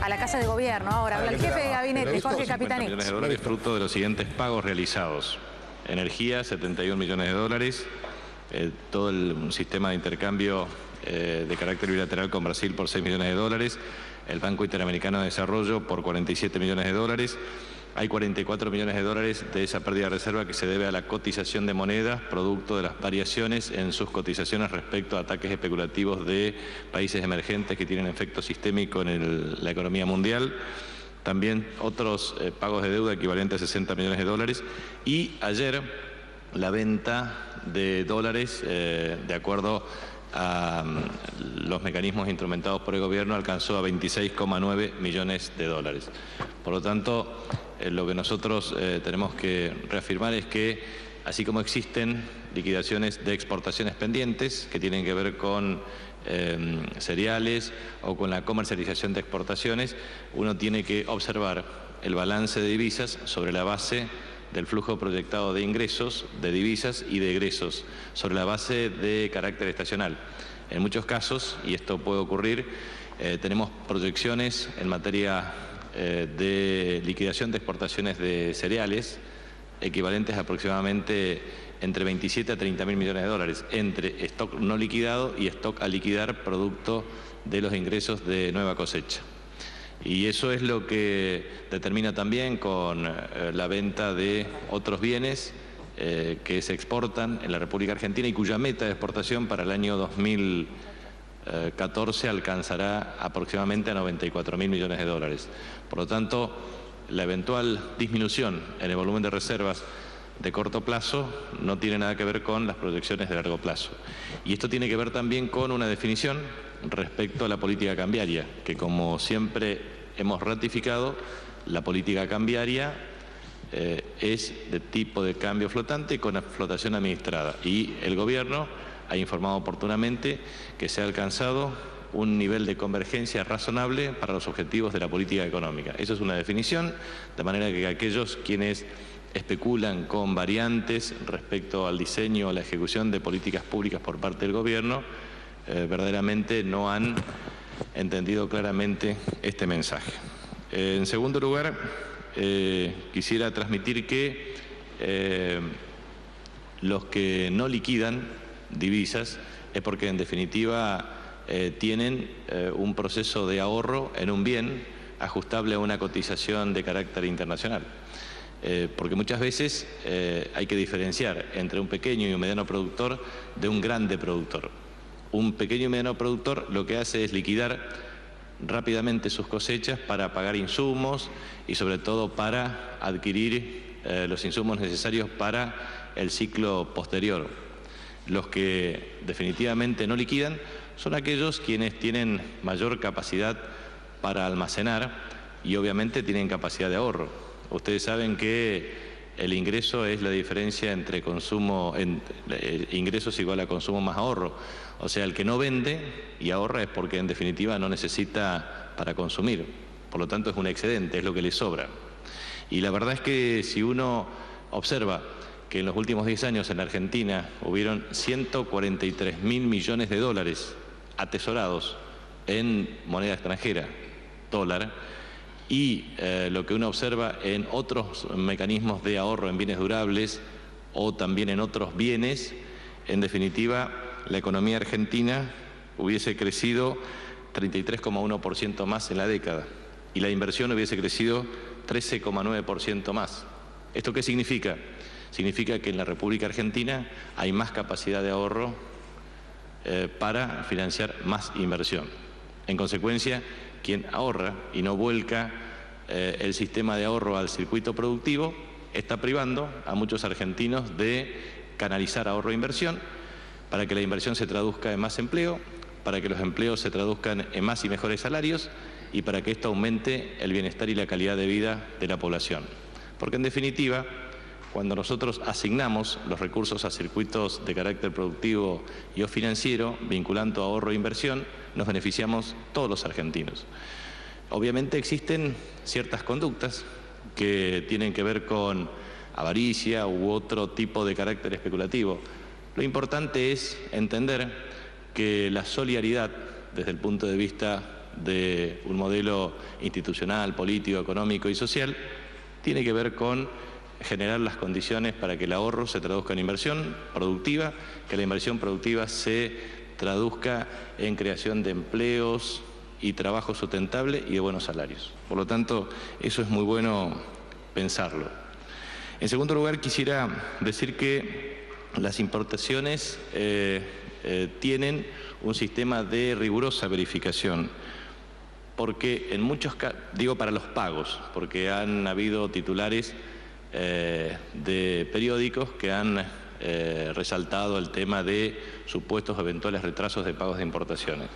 a la Casa de Gobierno. Ahora habla el jefe de gabinete, Jorge Capitanich. Millones de dólares fruto de los siguientes pagos realizados. Energía, 71 millones de dólares. Todo el sistema de intercambio de carácter bilateral con Brasil por 6 millones de dólares. El Banco Interamericano de Desarrollo por 47 millones de dólares. Hay 44 millones de dólares de esa pérdida de reserva que se debe a la cotización de monedas, producto de las variaciones en sus cotizaciones respecto a ataques especulativos de países emergentes que tienen efecto sistémico en la economía mundial. También otros pagos de deuda equivalentes a 60 millones de dólares. Y ayer la venta de dólares, de acuerdo a los mecanismos instrumentados por el gobierno, alcanzó a 26,9 millones de dólares. Por lo tanto, lo que nosotros tenemos que reafirmar es que, así como existen liquidaciones de exportaciones pendientes que tienen que ver con cereales o con la comercialización de exportaciones, uno tiene que observar el balance de divisas sobre la base del flujo proyectado de ingresos, de divisas y de egresos, sobre la base de carácter estacional. En muchos casos, y esto puede ocurrir, tenemos proyecciones en materia de liquidación de exportaciones de cereales equivalentes a aproximadamente entre 27 a 30 mil millones de dólares, entre stock no liquidado y stock a liquidar producto de los ingresos de nueva cosecha. Y eso es lo que determina también con la venta de otros bienes que se exportan en la República Argentina y cuya meta de exportación para el año 2014 alcanzará aproximadamente a 94 mil millones de dólares. Por lo tanto, la eventual disminución en el volumen de reservas de corto plazo no tiene nada que ver con las proyecciones de largo plazo. Y esto tiene que ver también con una definición respecto a la política cambiaria, que como siempre hemos ratificado, la política cambiaria es de tipo de cambio flotante con flotación administrada. Y el gobierno ha informado oportunamente que se ha alcanzado un nivel de convergencia razonable para los objetivos de la política económica. Eso es una definición, de manera que aquellos quienes especulan con variantes respecto al diseño o la ejecución de políticas públicas por parte del gobierno, verdaderamente no han entendido claramente este mensaje. En segundo lugar, quisiera transmitir que los que no liquidan divisas es porque en definitiva tienen un proceso de ahorro en un bien ajustable a una cotización de carácter internacional. Porque muchas veces hay que diferenciar entre un pequeño y un mediano productor de un grande productor. Un pequeño y mediano productor lo que hace es liquidar rápidamente sus cosechas para pagar insumos y sobre todo para adquirir los insumos necesarios para el ciclo posterior. Los que definitivamente no liquidan son aquellos quienes tienen mayor capacidad para almacenar y obviamente tienen capacidad de ahorro. Ustedes saben que el ingreso es la diferencia entre ingresos igual a consumo más ahorro. O sea, el que no vende y ahorra es porque en definitiva no necesita para consumir. Por lo tanto es un excedente, es lo que le sobra. Y la verdad es que si uno observa que en los últimos 10 años en la Argentina hubieron 143 mil millones de dólares atesorados en moneda extranjera, dólar, y lo que uno observa en otros mecanismos de ahorro en bienes durables o también en otros bienes, en definitiva, la economía argentina hubiese crecido 33,1% más en la década y la inversión hubiese crecido 13,9% más. ¿Esto qué significa? Significa que en la República Argentina hay más capacidad de ahorro para financiar más inversión. En consecuencia, quien ahorra y no vuelca el sistema de ahorro al circuito productivo está privando a muchos argentinos de canalizar ahorro e inversión para que la inversión se traduzca en más empleo, para que los empleos se traduzcan en más y mejores salarios y para que esto aumente el bienestar y la calidad de vida de la población. Porque en definitiva, cuando nosotros asignamos los recursos a circuitos de carácter productivo y o financiero, vinculando ahorro e inversión, nos beneficiamos todos los argentinos. Obviamente existen ciertas conductas que tienen que ver con avaricia u otro tipo de carácter especulativo. Lo importante es entender que la solidaridad, desde el punto de vista de un modelo institucional, político, económico y social, tiene que ver con generar las condiciones para que el ahorro se traduzca en inversión productiva, que la inversión productiva se traduzca en creación de empleos y trabajo sustentable y de buenos salarios. Por lo tanto, eso es muy bueno pensarlo. En segundo lugar, quisiera decir que las importaciones tienen un sistema de rigurosa verificación, porque en muchos casos, digo para los pagos, porque han habido titulares de periódicos que han resaltado el tema de supuestos eventuales retrasos de pagos de importaciones.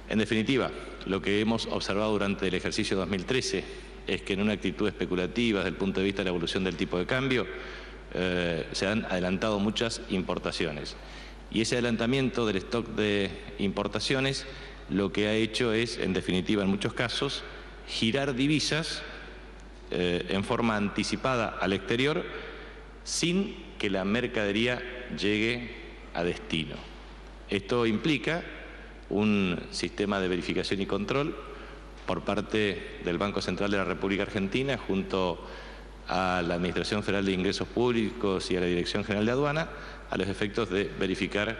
En definitiva, lo que hemos observado durante el ejercicio 2013 es que en una actitud especulativa desde el punto de vista de la evolución del tipo de cambio se han adelantado muchas importaciones. Y ese adelantamiento del stock de importaciones lo que ha hecho es, en definitiva, en muchos casos, girar divisas en forma anticipada al exterior sin que la mercadería llegue a destino. Esto implica un sistema de verificación y control por parte del Banco Central de la República Argentina junto a la Administración Federal de Ingresos Públicos y a la Dirección General de Aduana a los efectos de verificar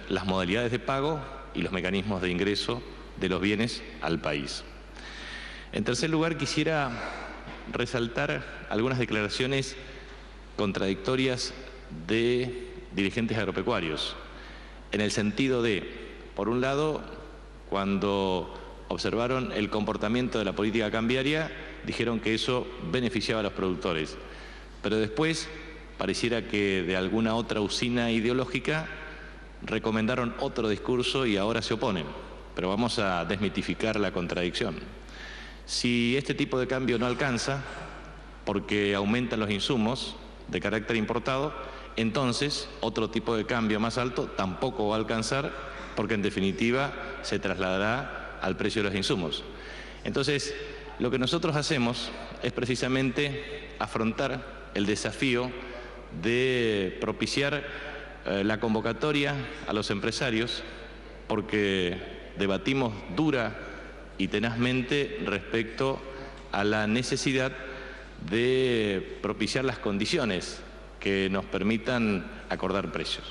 las modalidades de pago y los mecanismos de ingreso de los bienes al país. En tercer lugar, quisiera resaltar algunas declaraciones contradictorias de dirigentes agropecuarios, en el sentido de, por un lado, cuando observaron el comportamiento de la política cambiaria, dijeron que eso beneficiaba a los productores, pero después pareciera que de alguna otra usina ideológica recomendaron otro discurso y ahora se oponen. Pero vamos a desmitificar la contradicción. Si este tipo de cambio no alcanza, porque aumentan los insumos de carácter importado, entonces otro tipo de cambio más alto tampoco va a alcanzar, porque en definitiva se trasladará al precio de los insumos. Entonces, lo que nosotros hacemos es precisamente afrontar el desafío de propiciar la convocatoria a los empresarios, porque debatimos dura y tenazmente respecto a la necesidad de propiciar las condiciones que nos permitan acordar precios.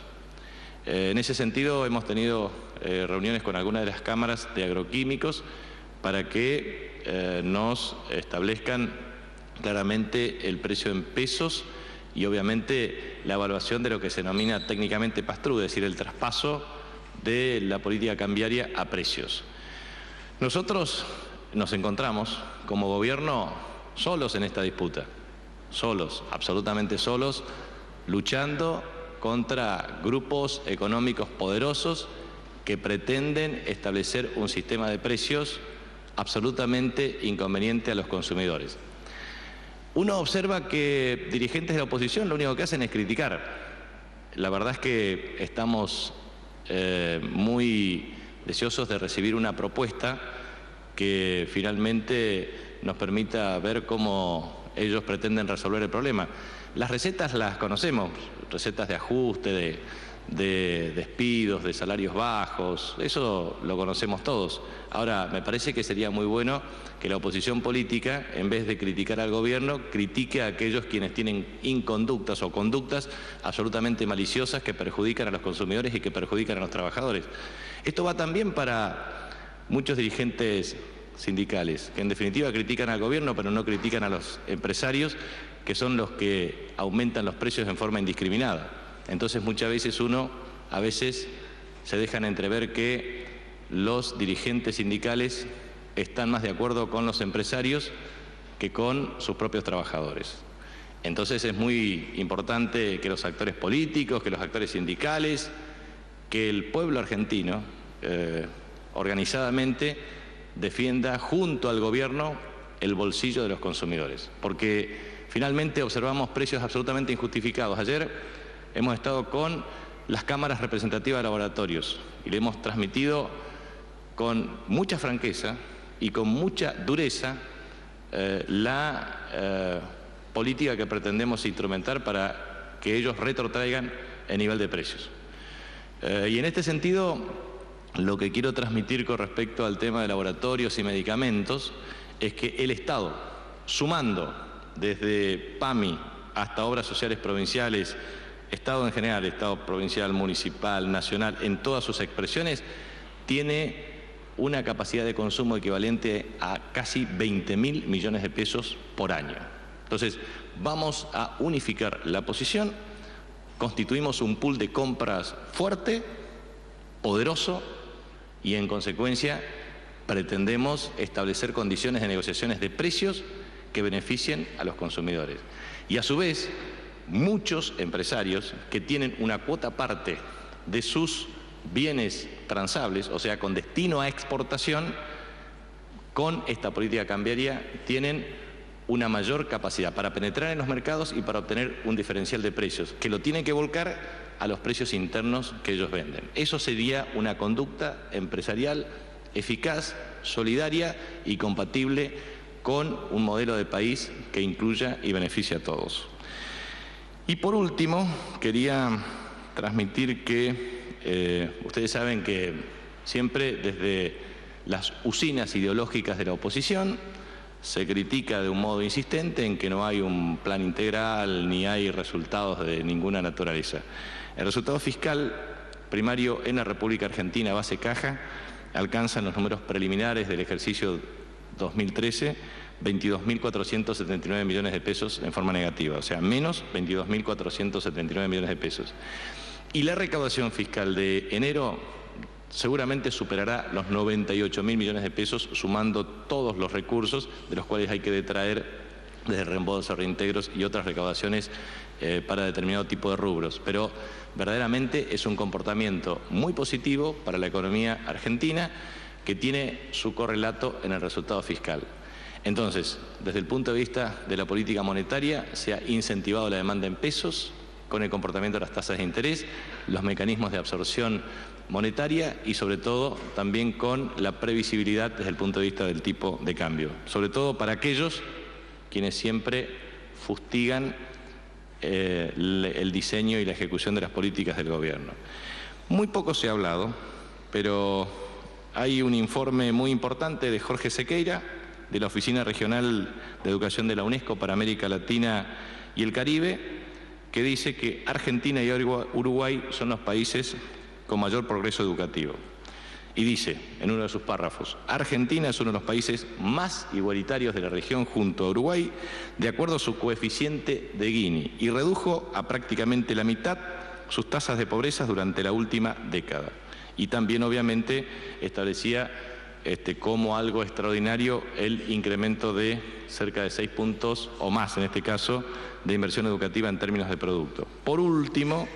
En ese sentido hemos tenido reuniones con algunas de las cámaras de agroquímicos para que nos establezcan claramente el precio en pesos y obviamente la evaluación de lo que se denomina técnicamente pass-through, es decir, el traspaso de la política cambiaria a precios. Nosotros nos encontramos como gobierno solos en esta disputa, solos, absolutamente solos, luchando contra grupos económicos poderosos que pretenden establecer un sistema de precios absolutamente inconveniente a los consumidores. Uno observa que dirigentes de la oposición lo único que hacen es criticar. La verdad es que estamos muy deseosos de recibir una propuesta que finalmente nos permita ver cómo ellos pretenden resolver el problema. Las recetas las conocemos, recetas de ajuste, de despidos, de salarios bajos, eso lo conocemos todos. Ahora, me parece que sería muy bueno que la oposición política, en vez de criticar al gobierno, critique a aquellos quienes tienen inconductas o conductas absolutamente maliciosas que perjudican a los consumidores y que perjudican a los trabajadores. Esto va también para muchos dirigentes sindicales, que en definitiva critican al gobierno, pero no critican a los empresarios, que son los que aumentan los precios en forma indiscriminada. Entonces muchas veces se dejan entrever que los dirigentes sindicales están más de acuerdo con los empresarios que con sus propios trabajadores. Entonces es muy importante que los actores políticos, que los actores sindicales, que el pueblo argentino organizadamente defienda junto al gobierno el bolsillo de los consumidores, porque finalmente observamos precios absolutamente injustificados. Ayer hemos estado con las cámaras representativas de laboratorios y le hemos transmitido con mucha franqueza y con mucha dureza la política que pretendemos instrumentar para que ellos retrotraigan el nivel de precios. Y en este sentido lo que quiero transmitir con respecto al tema de laboratorios y medicamentos es que el Estado, sumando desde PAMI hasta obras sociales provinciales, Estado en general, Estado provincial, municipal, nacional, en todas sus expresiones, tiene una capacidad de consumo equivalente a casi 20.000 millones de pesos por año. Entonces, vamos a unificar la posición, constituimos un pool de compras fuerte, poderoso, y en consecuencia pretendemos establecer condiciones de negociaciones de precios que beneficien a los consumidores. Y a su vez, muchos empresarios que tienen una cuota parte de sus bienes transables, o sea, con destino a exportación, con esta política cambiaria tienen una mayor capacidad para penetrar en los mercados y para obtener un diferencial de precios, que lo tienen que volcar a los precios internos que ellos venden. Eso sería una conducta empresarial eficaz, solidaria y compatible con un modelo de país que incluya y beneficie a todos. Y por último, quería transmitir que ustedes saben que siempre desde las usinas ideológicas de la oposición se critica de un modo insistente en que no hay un plan integral ni hay resultados de ninguna naturaleza. El resultado fiscal primario en la República Argentina, base caja, alcanzan los números preliminares del ejercicio 2013, 22.479 millones de pesos en forma negativa, o sea, menos 22.479 millones de pesos. Y la recaudación fiscal de enero seguramente superará los 98.000 millones de pesos, sumando todos los recursos, de los cuales hay que detraer desde reembolsos, reintegros y otras recaudaciones para determinado tipo de rubros. Pero verdaderamente es un comportamiento muy positivo para la economía argentina, que tiene su correlato en el resultado fiscal. Entonces, desde el punto de vista de la política monetaria, se ha incentivado la demanda en pesos con el comportamiento de las tasas de interés, los mecanismos de absorción monetaria y sobre todo también con la previsibilidad desde el punto de vista del tipo de cambio, sobre todo para aquellos quienes siempre fustigan el diseño y la ejecución de las políticas del gobierno. Muy poco se ha hablado, pero hay un informe muy importante de Jorge Sequeira, de la Oficina Regional de Educación de la UNESCO para América Latina y el Caribe, que dice que Argentina y Uruguay son los países con mayor progreso educativo. Y dice, en uno de sus párrafos, Argentina es uno de los países más igualitarios de la región junto a Uruguay, de acuerdo a su coeficiente de Gini, y redujo a prácticamente la mitad sus tasas de pobreza durante la última década. Y también, obviamente, establecía como algo extraordinario el incremento de cerca de 6 puntos o más, en este caso, de inversión educativa en términos de producto. Por último,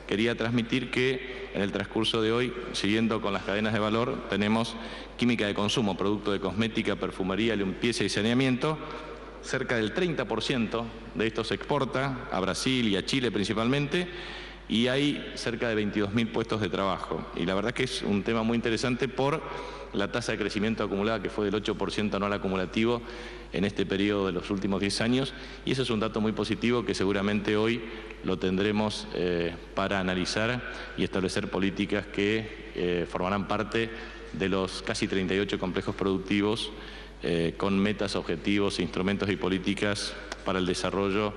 quería transmitir que en el transcurso de hoy, siguiendo con las cadenas de valor, tenemos química de consumo, producto de cosmética, perfumería, limpieza y saneamiento. Cerca del 30% de esto se exporta a Brasil y a Chile principalmente, y hay cerca de 22.000 puestos de trabajo. Y la verdad que es un tema muy interesante por la tasa de crecimiento acumulada, que fue del 8% anual acumulativo en este periodo de los últimos 10 años, y eso es un dato muy positivo que seguramente hoy lo tendremos para analizar y establecer políticas que formarán parte de los casi 38 complejos productivos con metas, objetivos, instrumentos y políticas para el desarrollo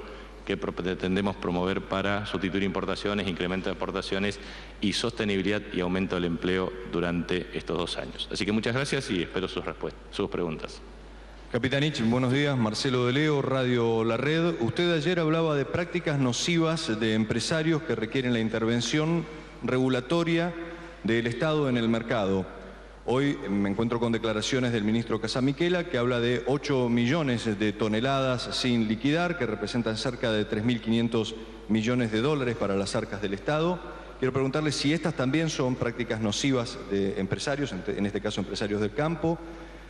que pretendemos promover para sustituir importaciones, incremento de exportaciones y sostenibilidad y aumento del empleo durante estos 2 años. Así que muchas gracias y espero sus preguntas. Capitanich, buenos días. Marcelo de Leo, Radio La Red. Usted ayer hablaba de prácticas nocivas de empresarios que requieren la intervención regulatoria del Estado en el mercado. Hoy me encuentro con declaraciones del ministro Casamiquela, que habla de 8 millones de toneladas sin liquidar, que representan cerca de 3.500 millones de dólares para las arcas del Estado. Quiero preguntarle si estas también son prácticas nocivas de empresarios, en este caso empresarios del campo,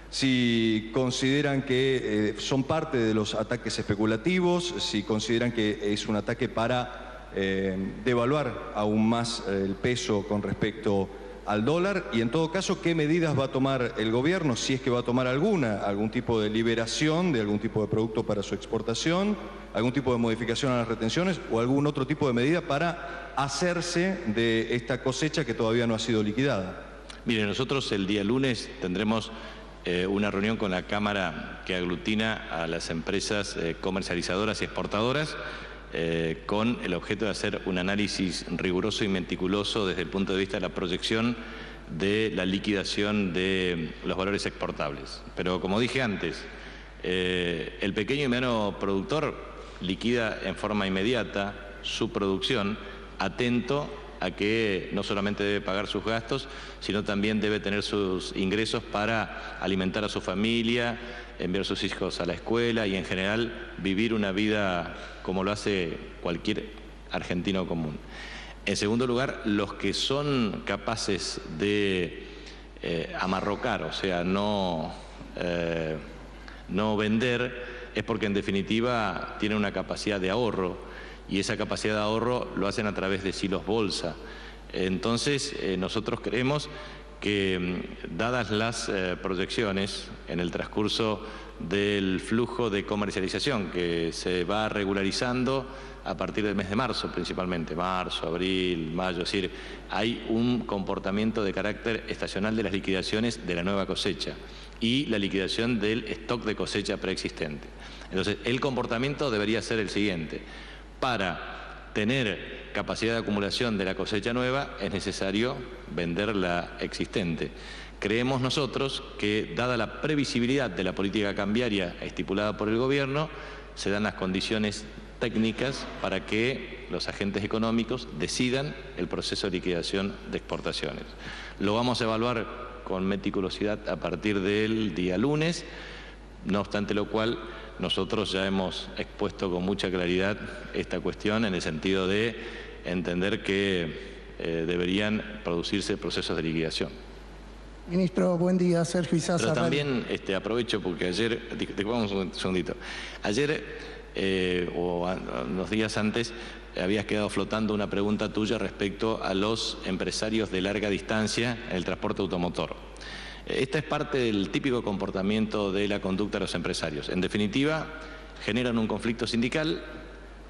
si consideran que son parte de los ataques especulativos, si consideran que es un ataque para devaluar aún más el peso con respecto al dólar, y en todo caso, ¿qué medidas va a tomar el gobierno, si es que va a tomar algún tipo de liberación de algún tipo de producto para su exportación, algún tipo de modificación a las retenciones o algún otro tipo de medida para hacerse de esta cosecha que todavía no ha sido liquidada? Mire, nosotros el día lunes tendremos una reunión con la Cámara que aglutina a las empresas comercializadoras y exportadoras con el objeto de hacer un análisis riguroso y meticuloso desde el punto de vista de la proyección de la liquidación de los valores exportables. Pero como dije antes, el pequeño y mediano productor liquida en forma inmediata su producción, atento a que no solamente debe pagar sus gastos, sino también debe tener sus ingresos para alimentar a su familia, enviar a sus hijos a la escuela y en general vivir una vida como lo hace cualquier argentino común. En segundo lugar, los que son capaces de amarrocar, o sea, no vender, es porque en definitiva tienen una capacidad de ahorro y esa capacidad de ahorro lo hacen a través de silos bolsa. Entonces, nosotros creemos que, dadas las proyecciones en el transcurso del flujo de comercialización que se va regularizando a partir del mes de marzo principalmente, marzo, abril, mayo, es decir, hay un comportamiento de carácter estacional de las liquidaciones de la nueva cosecha y la liquidación del stock de cosecha preexistente. Entonces, el comportamiento debería ser el siguiente: para tener capacidad de acumulación de la cosecha nueva es necesario vender la existente. Creemos nosotros que, dada la previsibilidad de la política cambiaria estipulada por el Gobierno, se dan las condiciones técnicas para que los agentes económicos decidan el proceso de liquidación de exportaciones. Lo vamos a evaluar con meticulosidad a partir del día lunes, no obstante lo cual nosotros ya hemos expuesto con mucha claridad esta cuestión en el sentido de entender que deberían producirse procesos de liquidación. Ministro, buen día. Sergio Izaza. Pero también aprovecho porque ayer, vamos un segundito, ayer o unos días antes habías quedado flotando una pregunta tuya respecto a los empresarios de larga distancia en el transporte automotor. Esta es parte del típico comportamiento de la conducta de los empresarios. En definitiva, generan un conflicto sindical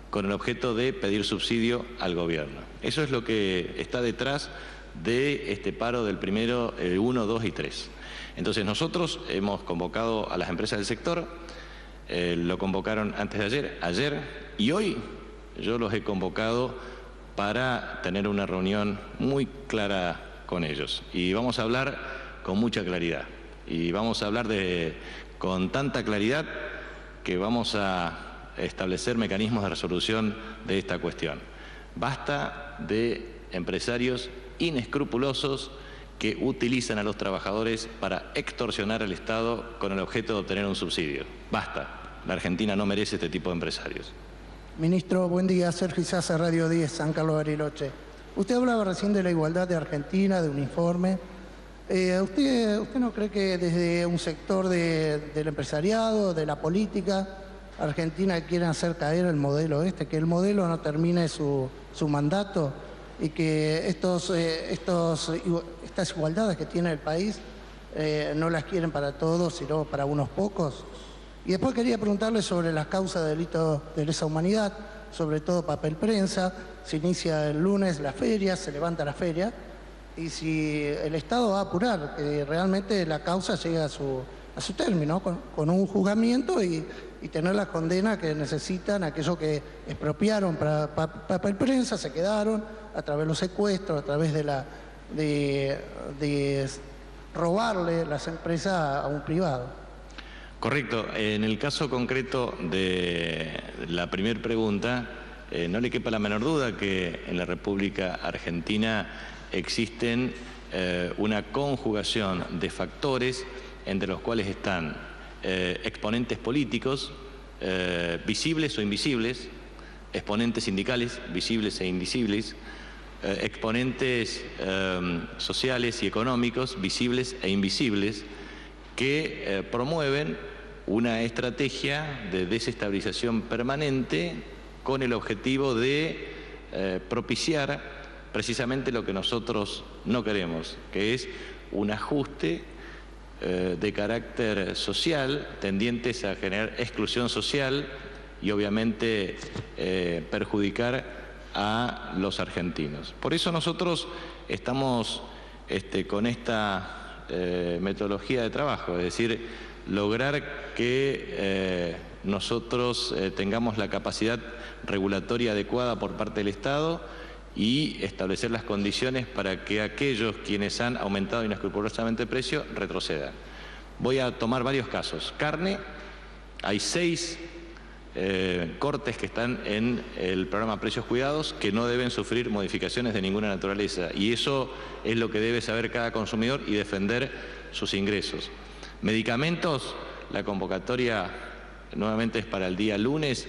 con el objeto de pedir subsidio al gobierno. Eso es lo que está detrás de este paro del primero, 1, 2 y 3. Entonces nosotros hemos convocado a las empresas del sector, lo convocaron antes de ayer y hoy yo los he convocado para tener una reunión muy clara con ellos. Y vamos a hablar con mucha claridad y vamos a hablar con tanta claridad que vamos a establecer mecanismos de resolución de esta cuestión. Basta de empresarios inescrupulosos que utilizan a los trabajadores para extorsionar al Estado con el objeto de obtener un subsidio. Basta. La Argentina no merece este tipo de empresarios. Ministro, buen día. Sergio Izaza, Radio 10, San Carlos de Bariloche. Usted hablaba recién de la igualdad de Argentina, de un informe. ¿Usted no cree que desde un sector del empresariado, de la política, Argentina quiere hacer caer el modelo que el modelo no termine su mandato y que estas igualdades que tiene el país no las quieren para todos, sino para unos pocos? Y después quería preguntarle sobre las causas de delitos de lesa humanidad, sobre todo papel prensa. Se inicia el lunes la feria, se levanta la feria, y si el Estado va a apurar que realmente la causa llegue a su término, con un juzgamiento y tener la condena que necesitan aquellos que expropiaron para papel prensa, se quedaron a través de los secuestros, a través de robarle las empresas a un privado. Correcto. En el caso concreto de la primera pregunta, no le quepa la menor duda que en la República Argentina existen una conjugación de factores entre los cuales están exponentes políticos, visibles o invisibles, exponentes sindicales, visibles e invisibles, exponentes sociales y económicos, visibles e invisibles, que promueven una estrategia de desestabilización permanente con el objetivo de propiciar precisamente lo que nosotros no queremos, que es un ajuste de carácter social, tendientes a generar exclusión social y obviamente perjudicar a los argentinos. Por eso nosotros estamos con esta metodología de trabajo, es decir, lograr que nosotros tengamos la capacidad regulatoria adecuada por parte del Estado y establecer las condiciones para que aquellos quienes han aumentado inescrupulosamente el precio retrocedan. Voy a tomar varios casos. Carne, hay 6 cortes que están en el programa Precios Cuidados que no deben sufrir modificaciones de ninguna naturaleza, y eso es lo que debe saber cada consumidor y defender sus ingresos. Medicamentos, la convocatoria nuevamente es para el día lunes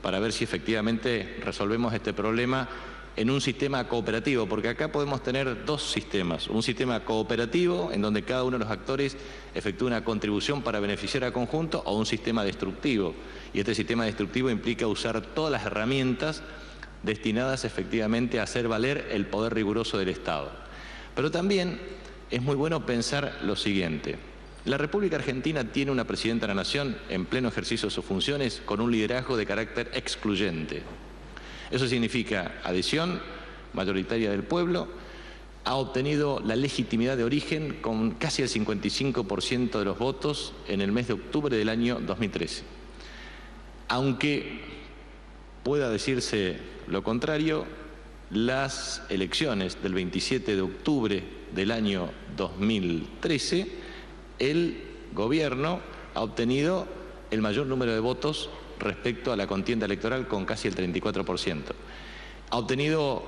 para ver si efectivamente resolvemos este problema en un sistema cooperativo, porque acá podemos tener 2 sistemas, un sistema cooperativo en donde cada uno de los actores efectúa una contribución para beneficiar al conjunto, o un sistema destructivo, y este sistema destructivo implica usar todas las herramientas destinadas efectivamente a hacer valer el poder riguroso del Estado. Pero también es muy bueno pensar lo siguiente: la República Argentina tiene una presidenta de la Nación en pleno ejercicio de sus funciones con un liderazgo de carácter excluyente. Eso significa adhesión mayoritaria del pueblo, ha obtenido la legitimidad de origen con casi el 55% de los votos en el mes de octubre del año 2013. Aunque pueda decirse lo contrario, las elecciones del 27 de octubre del año 2013, el gobierno ha obtenido el mayor número de votos respecto a la contienda electoral, con casi el 34%. Ha obtenido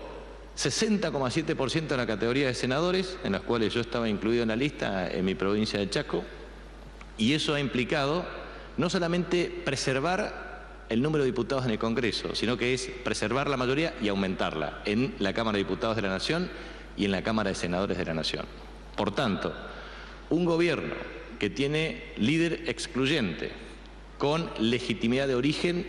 60,7% en la categoría de senadores, en las cuales yo estaba incluido en la lista en mi provincia de Chaco, y eso ha implicado no solamente preservar el número de diputados en el Congreso, sino que es preservar la mayoría y aumentarla en la Cámara de Diputados de la Nación y en la Cámara de Senadores de la Nación. Por tanto, un gobierno que tiene líder excluyente, con legitimidad de origen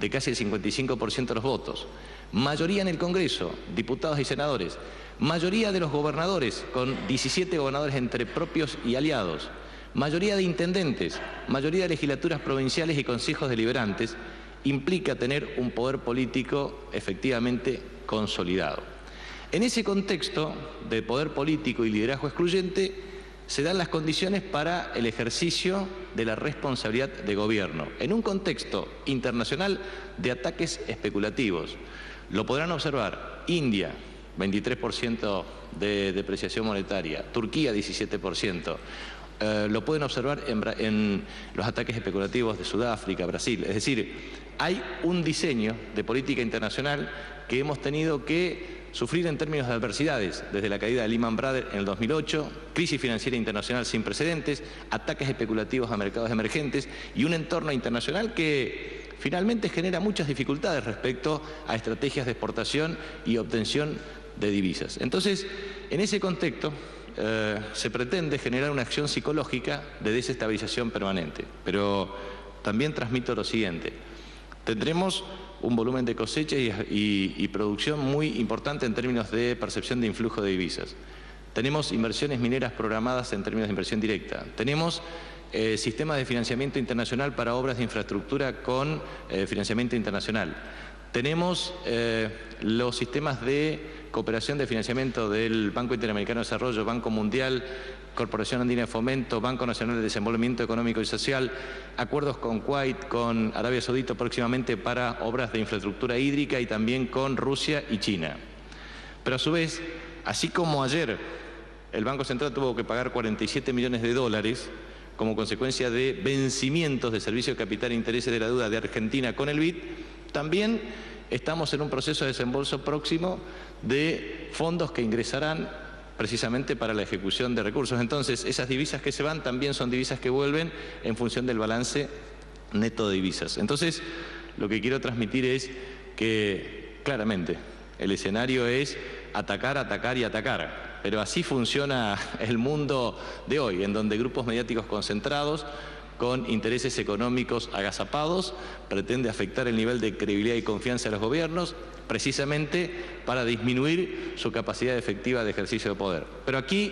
de casi el 55% de los votos, mayoría en el Congreso, diputados y senadores, mayoría de los gobernadores, con 17 gobernadores entre propios y aliados, mayoría de intendentes, mayoría de legislaturas provinciales y consejos deliberantes, implica tener un poder político efectivamente consolidado. En ese contexto de poder político y liderazgo excluyente, se dan las condiciones para el ejercicio de la responsabilidad de gobierno, en un contexto internacional de ataques especulativos. Lo podrán observar: India, 23% de depreciación monetaria, Turquía, 17%. Lo pueden observar en los ataques especulativos de Sudáfrica, Brasil. Es decir, hay un diseño de política internacional que hemos tenido que sufrir en términos de adversidades, desde la caída de Lehman Brothers en el 2008, crisis financiera internacional sin precedentes, ataques especulativos a mercados emergentes y un entorno internacional que finalmente genera muchas dificultades respecto a estrategias de exportación y obtención de divisas. Entonces, en ese contexto, se pretende generar una acción psicológica de desestabilización permanente. Pero también transmito lo siguiente: tendremos un volumen de cosecha y producción muy importante en términos de percepción de influjo de divisas. Tenemos inversiones mineras programadas en términos de inversión directa. Tenemos sistemas de financiamiento internacional para obras de infraestructura con financiamiento internacional. Tenemos los sistemas de cooperación de financiamiento del Banco Interamericano de Desarrollo, Banco Mundial, Corporación Andina de Fomento, Banco Nacional de Desenvolvimiento Económico y Social, acuerdos con Kuwait, con Arabia Saudita próximamente para obras de infraestructura hídrica, y también con Rusia y China. Pero a su vez, así como ayer el Banco Central tuvo que pagar 47 millones de dólares como consecuencia de vencimientos de servicio de capital e intereses de la deuda de Argentina con el BID, también estamos en un proceso de desembolso próximo de fondos que ingresarán precisamente para la ejecución de recursos. Entonces, esas divisas que se van también son divisas que vuelven en función del balance neto de divisas. Entonces, lo que quiero transmitir es que claramente el escenario es atacar, atacar y atacar. Pero así funciona el mundo de hoy, en donde grupos mediáticos concentrados con intereses económicos agazapados pretende afectar el nivel de credibilidad y confianza de los gobiernos, precisamente para disminuir su capacidad efectiva de ejercicio de poder. Pero aquí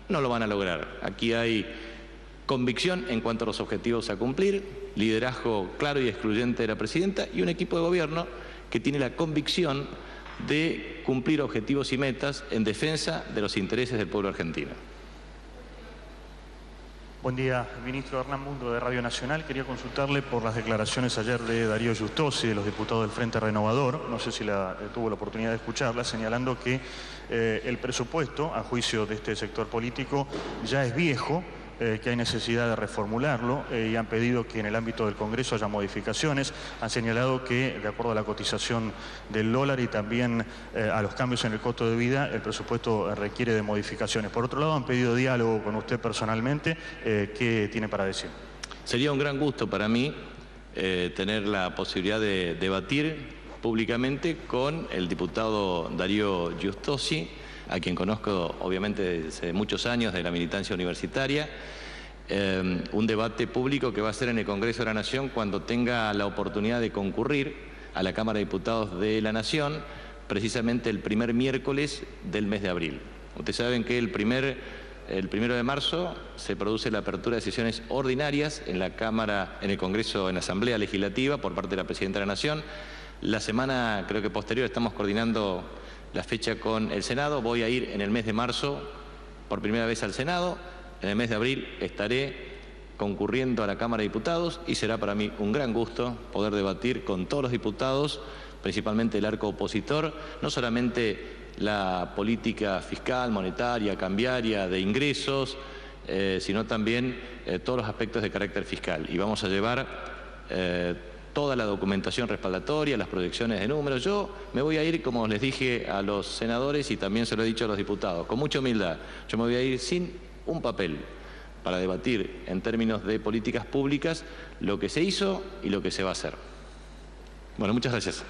no lo van a lograr. Aquí hay convicción en cuanto a los objetivos a cumplir, liderazgo claro y excluyente de la presidenta y un equipo de gobierno que tiene la convicción de cumplir objetivos y metas en defensa de los intereses del pueblo argentino. Buen día, ministro. Hernán Mundo, de Radio Nacional. Quería consultarle por las declaraciones ayer de Darío Giustossi, de los diputados del Frente Renovador. No sé si tuvo la oportunidad de escucharla, señalando que el presupuesto, a juicio de este sector político, ya es viejo, que hay necesidad de reformularlo y han pedido que en el ámbito del Congreso haya modificaciones. Han señalado que, de acuerdo a la cotización del dólar y también a los cambios en el costo de vida, el presupuesto requiere de modificaciones. Por otro lado, han pedido diálogo con usted personalmente. ¿Qué tiene para decir? Sería un gran gusto para mí tener la posibilidad de debatir públicamente con el diputado Darío Giustossi, a quien conozco obviamente desde muchos años de la militancia universitaria, un debate público que va a ser en el Congreso de la Nación cuando tenga la oportunidad de concurrir a la Cámara de Diputados de la Nación, precisamente el primer miércoles del mes de abril. Ustedes saben que el primero de marzo se produce la apertura de sesiones ordinarias en la Cámara, en el Congreso, en la Asamblea Legislativa por parte de la Presidenta de la Nación. La semana, creo que posterior, estamos coordinando la fecha con el Senado. Voy a ir en el mes de marzo por primera vez al Senado. En el mes de abril estaré concurriendo a la Cámara de Diputados y será para mí un gran gusto poder debatir con todos los diputados, principalmente el arco opositor, no solamente la política fiscal, monetaria, cambiaria, de ingresos, sino también todos los aspectos de carácter fiscal. Y vamos a llevar toda la documentación respaldatoria, las proyecciones de números. Yo me voy a ir, como les dije a los senadores y también se lo he dicho a los diputados, con mucha humildad. Yo me voy a ir sin un papel para debatir en términos de políticas públicas lo que se hizo y lo que se va a hacer. Bueno, muchas gracias.